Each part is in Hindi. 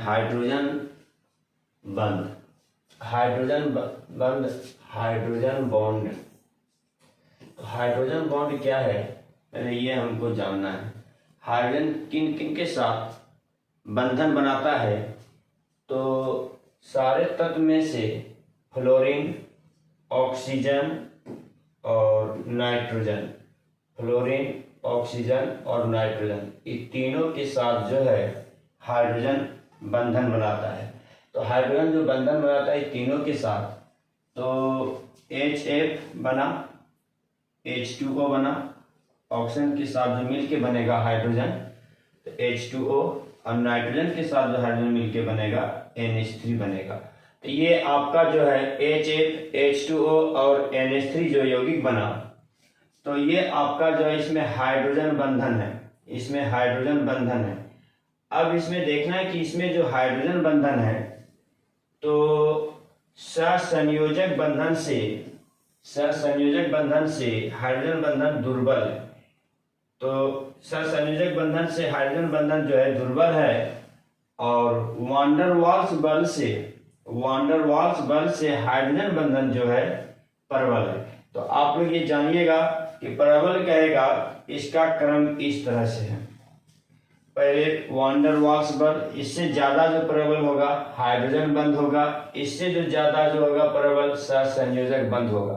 हाइड्रोजन बंध, हाइड्रोजन बॉन्ड। हाइड्रोजन बॉन्ड क्या है, पहले ये हमको जानना है। हाइड्रोजन किन किन के साथ बंधन बनाता है, तो सारे तत्व में से फ्लोरीन, ऑक्सीजन और नाइट्रोजन, फ्लोरीन, ऑक्सीजन और नाइट्रोजन, ये तीनों के साथ जो है हाइड्रोजन बंधन बनाता है। तो हाइड्रोजन जो बंधन बनाता है तीनों के साथ, तो HF बना, H2O बना, ऑक्सीजन के साथ जो मिल के बनेगा हाइड्रोजन तो H2O, और नाइट्रोजन के साथ जो हाइड्रोजन मिल के बनेगा NH3 बनेगा। तो ये आपका जो है HF, H2O और NH3 जो यौगिक बना, तो ये आपका जो है इसमें हाइड्रोजन बंधन है, इसमें हाइड्रोजन बंधन है। अब इसमें देखना है कि इसमें जो हाइड्रोजन बंधन है तो सहसंयोजक बंधन से हाइड्रोजन बंधन दुर्बल है। तो सहसंयोजक बंधन से हाइड्रोजन बंधन जो है दुर्बल है, और वांडरवाल्स बल से हाइड्रोजन बंधन जो है प्रबल है। तो आप लोग ये जानिएगा कि प्रबल कहेगा, इसका क्रम इस तरह से है। पहले वांडरवाल्स बल, इससे ज्यादा जो प्रबल होगा हाइड्रोजन बंध होगा, इससे जो ज्यादा जो होगा प्रबल सहसंयोजक बंध होगा।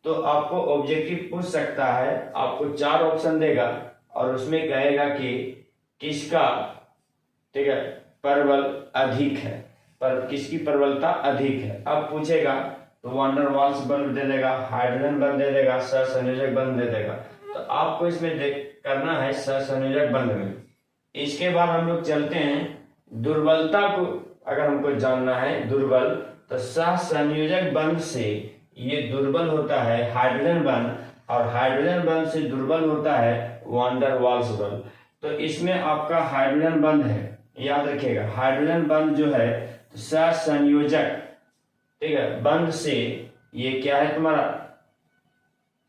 तो आपको ऑब्जेक्टिव पूछ सकता है, आपको 4 ऑप्शन देगा और उसमें कहेगा कि किसका, ठीक है, प्रबल अधिक है, पर किसकी प्रबलता अधिक है। अब पूछेगा तो वांडरवाल्स बल दे देगा, हाइड्रोजन बल दे देगा, सहसंयोजक बल दे देगा। तो आपको इसमें करना है सहसंयोजक बंध में। इसके बाद हम लोग चलते हैं दुर्बलता को, अगर हमको जानना है दुर्बल, तो सहसंयोजक बंध से ये दुर्बल होता है हाइड्रोजन बंध, और हाइड्रोजन बंध से दुर्बल होता है वांडरवाल्स बल। तो इसमें आपका हाइड्रोजन बंध है, याद रखिएगा हाइड्रोजन बंध जो है तो सहसंयोजक, ठीक है, बंध से ये क्या है तुम्हारा,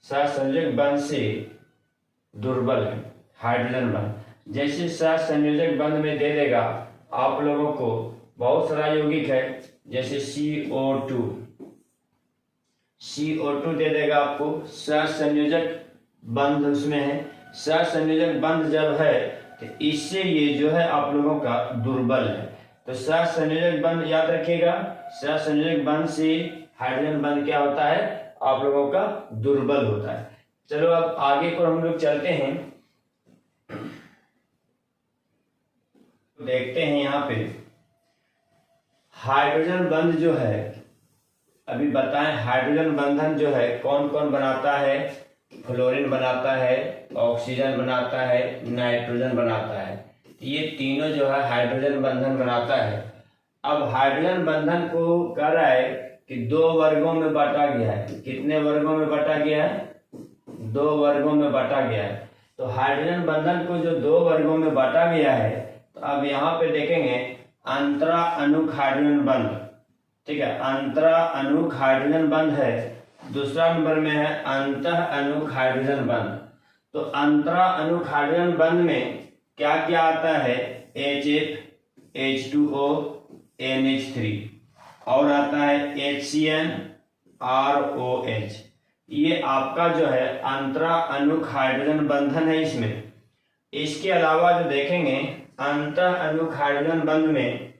सहसंयोजक बंध से दुर्बल है हाइड्रोजन बंध। जैसे सहसंयोजक बंध में दे देगा आप लोगों को बहुत सारा यौगिक है, जैसे CO2 दे देगा आपको, सहसंयोजक बंध उसमें है। सहसंयोजक बंध जब है तो इससे ये जो है आप लोगों का दुर्बल है। तो सहसंयोजक बंध याद रखिएगा, सहसंयोजक बंध से हाइड्रोजन बंध क्या होता है, आप लोगों का दुर्बल होता है। चलो अब आगे को हम लोग चलते हैं, देखते हैं यहाँ पे हाइड्रोजन बंध जो है, अभी बताएं हाइड्रोजन बंधन जो है कौन कौन बनाता है। फ्लोरीन बनाता है, ऑक्सीजन बनाता है, नाइट्रोजन बनाता है। ये तीनों जो है हाइड्रोजन बंधन बनाता है। अब हाइड्रोजन बंधन को कह रहा है कि 2 वर्गों में बांटा गया है। कितने वर्गों में बांटा गया है, 2 वर्गों में बांटा गया है। तो हाइड्रोजन बंधन को जो 2 वर्गों में बांटा गया है, तो अब यहाँ पे देखेंगे अंतरा अणुक हाइड्रोजन बंध, ठीक है, अंतरा अणुक हाइड्रोजन बंध है। दूसरा नंबर में है अंतः अणुक हाइड्रोजन बंध। तो अंतरा अणुक हाइड्रोजन बंध में क्या क्या आता है, HF, H2O, NH3, और आता है HCN, ROH। ये आपका जो है अंतरा अणुक हाइड्रोजन बंधन है इसमें। इसके अलावा जो देखेंगे अंतः अणुक हाइड्रोजन बंध में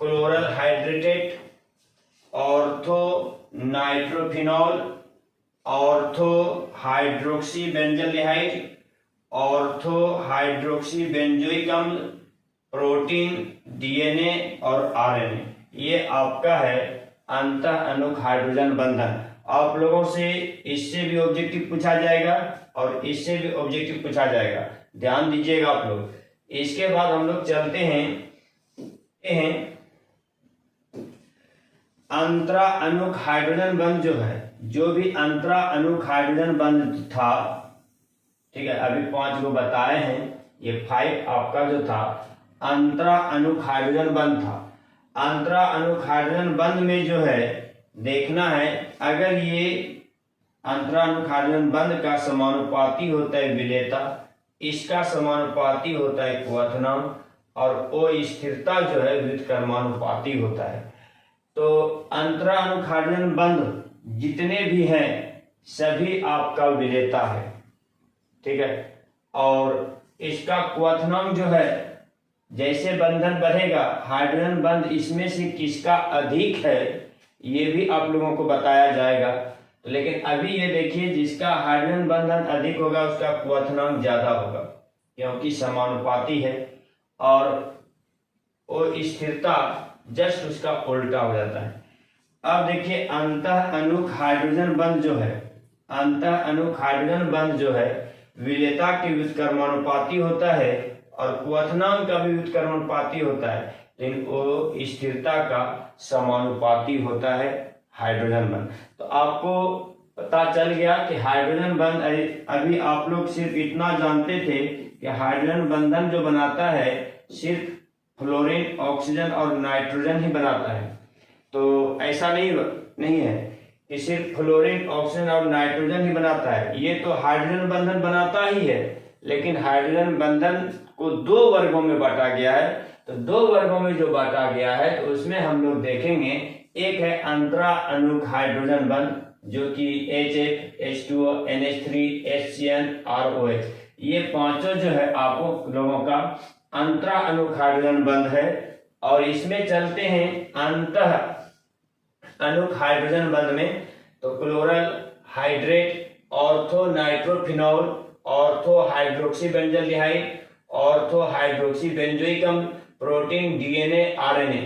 chloral hydrate, ortho nitrophenol, ortho hydroxy benzaldehyde, ortho hydroxy benzoic अम्ल, प्रोटीन, DNA और RNA, ये आपका है अंतः अणुक हाइड्रोजन बंधन। आप लोगों से इससे भी ऑब्जेक्टिव पूछा जाएगा और इससे भी ऑब्जेक्टिव पूछा जाएगा, ध्यान दीजिएगा आप लोग। इसके बाद हम लोग चलते हैं अंतरा अणुक हाइड्रोजन बंध जो है, जो भी अंतरा अणुक हाइड्रोजन बंध था, ठीक है, अभी 5 को बताए हैं, ये 5 आपका जो था अंतरा अणुक हाइड्रोजन बंध था। अंतरा अणुक हाइड्रोजन बंध में जो है देखना है, अगर ये अंतरा अणुक हाइड्रोजन बंध का समानुपाती होता है विलेयता, इसका समानुपाती होता है क्वथनांक, और वो स्थिरता जो है व्युत्क्रमानुपाती होता है। तो अंतरा अनुक हाइड्रोजन बंध जितने भी हैं सभी आपका विलेयता है, ठीक है। और इसका क्वथनांक जो है, जैसे बंधन बढ़ेगा हाइड्रोजन बंध इसमें से किसका अधिक है ये भी आप लोगों को बताया जाएगा। लेकिन अभी ये देखिए, जिसका हाइड्रोजन बंधन अधिक होगा उसका क्वथनांक ज्यादा होगा, क्योंकि समानुपाती है। और वो स्थिरता जस्ट उसका उल्टा हो जाता है। अब देखिए, अंतः अणुक हाइड्रोजन बंध जो है, अंतः अणुक हाइड्रोजन बंध जो है विलेयता के व्युत्क्रमानुपाती होता है और क्वथनांक का भी व्युत्क्रमानुपाती होता है, लेकिन वो स्थिरता का समानुपाती होता है हाइड्रोजन बंध। तो आपको पता चल गया कि हाइड्रोजन बंध, अभी आप लोग सिर्फ इतना जानते थे कि हाइड्रोजन बंधन जो बनाता है सिर्फ फ्लोरीन, ऑक्सीजन और नाइट्रोजन ही बनाता है। तो ऐसा नहीं है कि सिर्फ फ्लोरीन, ऑक्सीजन और नाइट्रोजन ही बनाता है, ये तो हाइड्रोजन बंधन बनाता ही है। लेकिन हाइड्रोजन बंधन को दो वर्गों में बांटा गया है। तो दो वर्गों में जो बांटा गया है तो उसमें हम लोग देखेंगे, एक है अंतरा अणुक हाइड्रोजन बंध जो कि HF, H2O, NH3, HCN, ROH, ये पांचों जो है आप लोगों का अंतरा अणुक हाइड्रोजन बंध है। और इसमें चलते हैं अंतः अणुक हाइड्रोजन बंध में, तो chloral hydrate, ortho nitrophenol, ortho hydroxy benzaldehyde, ortho hydroxy benzoic अम्ल, प्रोटीन, DNA, RNA,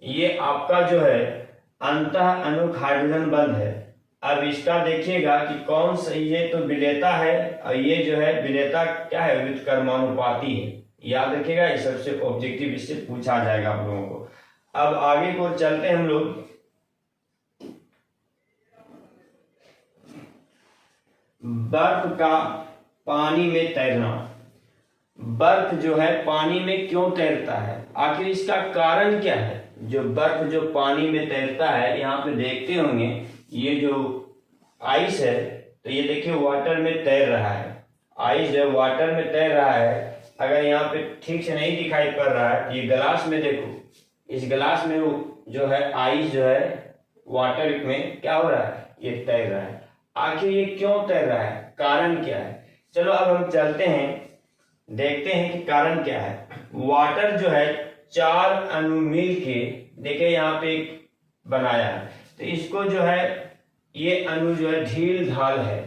ये आपका जो है अंतः अणुक हाइड्रोजन बंध है। अब इसका देखिएगा कि कौन सा, ये तो विलेयता है और ये जो है विलेयता क्या है, व्युत्क्रमानुपाती है। याद रखिएगा, ये सबसे ऑब्जेक्टिव इससे पूछा जाएगा आप लोगों को। अब आगे को चलते हैं हम लोग। बर्फ का पानी में तैरना। बर्फ जो है पानी में क्यों तैरता है, आखिर इसका कारण क्या है? जो बर्फ जो पानी में तैरता है, यहाँ पे देखते होंगे ये जो आइस है, तो ये देखिए वाटर में तैर रहा है। आइस जो वाटर में तैर रहा है, अगर यहाँ पे ठीक से नहीं दिखाई पड़ रहा है, ये गिलास में देखो, इस गिलास में जो है आइस जो है वाटर में क्या हो रहा है, ये तैर रहा है। आखिर ये क्यों तैर रहा है, कारण क्या है? चलो अब हम चलते हैं, देखते हैं कि कारण क्या है। वाटर जो है 4 अणु मिल के, देखिए यहाँ पे बनाया है, तो इसको जो है ये अणु जो है ढील ढाल है,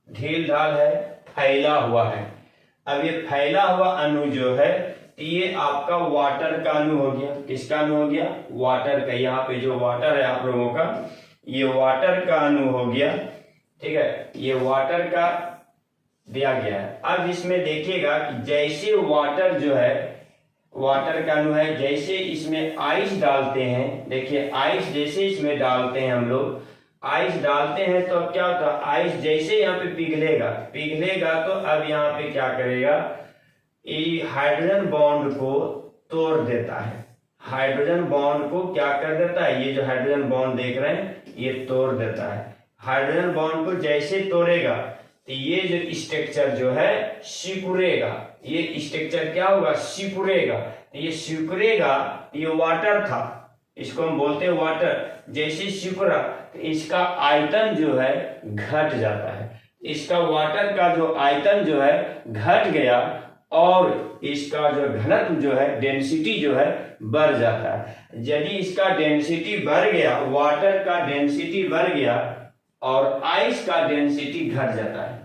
ढील ढाल है, फैला हुआ है। अब ये फैला हुआ अणु जो है ये आपका वाटर का अणु हो गया। किसका अणु हो गया? वाटर का। यहाँ पे जो वाटर है आप लोगों का, ये वाटर का अणु हो गया, ठीक है, ये वाटर का दिया गया है। अब इसमें देखिएगा कि जैसे वाटर जो है, वाटर का अणु है, जैसे इसमें आइस डालते हैं, देखिए आइस जैसे इसमें डालते हैं हम लोग, आइस डालते हैं तो क्या होता है, आइस जैसे यहाँ पे पिघलेगा, पिघलेगा तो अब यहाँ पे क्या करेगा, ये हाइड्रोजन बॉन्ड को तोड़ देता है। हाइड्रोजन बॉन्ड को क्या कर देता है, ये जो हाइड्रोजन बॉन्ड देख रहे हैं ये तोड़ देता है। हाइड्रोजन बॉन्ड को जैसे तोड़ेगा तो ये जो स्ट्रक्चर जो है सिकुड़ेगा, ये स्ट्रक्चर क्या होगा, सिकुड़ेगा। ये सिकुड़ेगा, ये वाटर था, इसको हम बोलते हैं वाटर। जैसे सिकुड़ा तो इसका आयतन जो है घट जाता है, इसका वाटर का जो आयतन जो है घट गया और इसका जो घनत्व जो है, डेंसिटी जो है बढ़ जाता है। यदि इसका डेंसिटी बढ़ गया, वाटर का डेंसिटी बढ़ गया और आइस का डेंसिटी घट जाता है,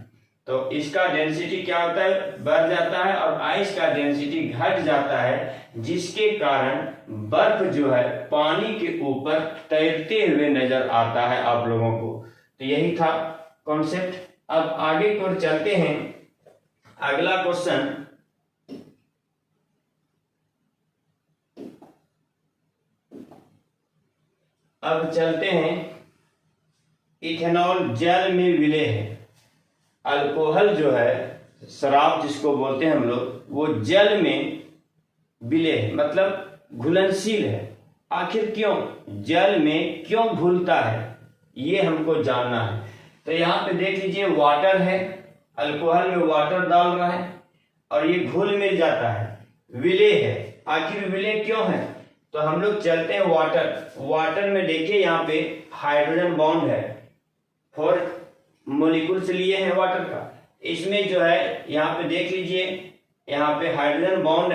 तो इसका डेंसिटी क्या होता है, बढ़ जाता है और आइस का डेंसिटी घट जाता है, जिसके कारण बर्फ जो है पानी के ऊपर तैरते हुए नजर आता है आप लोगों को। तो यही था कॉन्सेप्ट। अब आगे को चलते हैं, अगला क्वेश्चन, अब चलते हैं, इथेनॉल जल में विलेय है। अल्कोहल जो है, शराब जिसको बोलते हैं हम लोग, वो जल में विलेय है, मतलब घुलनशील है। आखिर क्यों, जल में क्यों घुलता है, ये हमको जानना है। तो यहाँ पे देख लीजिए, वाटर है, अल्कोहल में वाटर डाल रहा है और ये घुल मिल जाता है, विलेय है। आखिर विलय क्यों है? तो हम लोग चलते हैं वाटर में देखिए यहाँ पे हाइड्रोजन बॉन्ड है, 4 मॉलिक्यूल्स लिए हैं वाटर का। इसमें जो है यहाँ पे देख लीजिए, यहाँ पे हाइड्रोजन बॉन्ड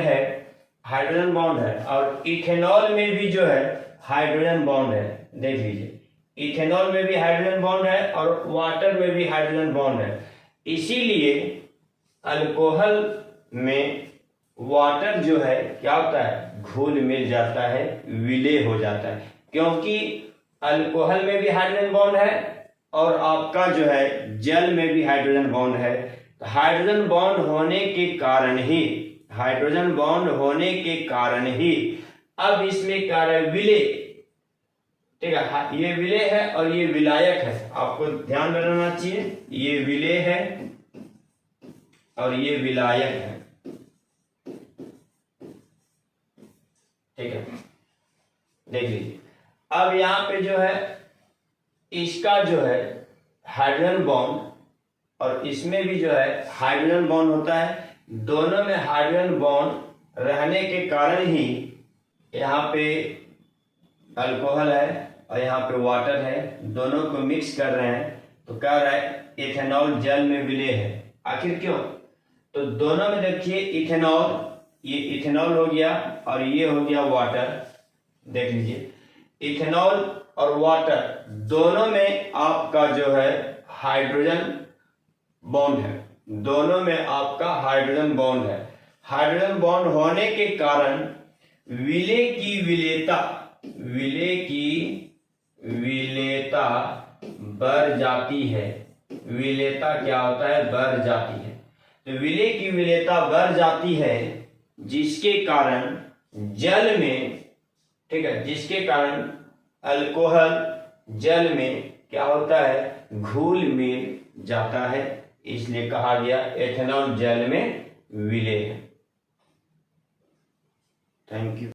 है और इथेनॉल में भी जो है हाइड्रोजन बॉन्ड है। देख लीजिए, इथेनॉल में भी हाइड्रोजन बॉन्ड है और वाटर में भी हाइड्रोजन बॉन्ड है। इसीलिए अल्कोहल में वाटर जो है क्या होता है, घुल मिल जाता है, विलय हो जाता है, क्योंकि अल्कोहल में भी हाइड्रोजन बॉन्ड है और आपका जो है जल में भी हाइड्रोजन बॉन्ड है। तो हाइड्रोजन बॉन्ड होने के कारण ही अब इसमें कार्य विलय, ठीक है, ये विलय है और ये विलायक है, आपको ध्यान में रखना चाहिए। ये विलय है और ये विलायक है, ठीक है, देख लीजिए। अब यहाँ पे जो है इसका जो है हाइड्रोजन बॉन्ड और इसमें भी जो है हाइड्रोजन बॉन्ड होता है। दोनों में हाइड्रोजन बॉन्ड रहने के कारण ही यहाँ पे अल्कोहल है और यहाँ पे वाटर है, दोनों को मिक्स कर रहे हैं तो कह रहा है इथेनॉल जल में विलय है। आखिर क्यों? तो दोनों में देखिए इथेनॉल, ये इथेनॉल हो गया और ये हो गया वाटर। देख लीजिए, इथेनॉल और वाटर दोनों में आपका जो है हाइड्रोजन बॉन्ड है, दोनों में आपका हाइड्रोजन बॉन्ड है। हाइड्रोजन बॉन्ड होने के कारण विलय की विलेयता बढ़ जाती है। विलेयता क्या होता है? बढ़ जाती है। तो विलय की विलेयता बढ़ जाती है जिसके कारण जल में, ठीक है, जिसके कारण अल्कोहल जल में क्या होता है, घुल मिल जाता है। इसलिए कहा गया एथेनॉल जल में विलय है। Thank you.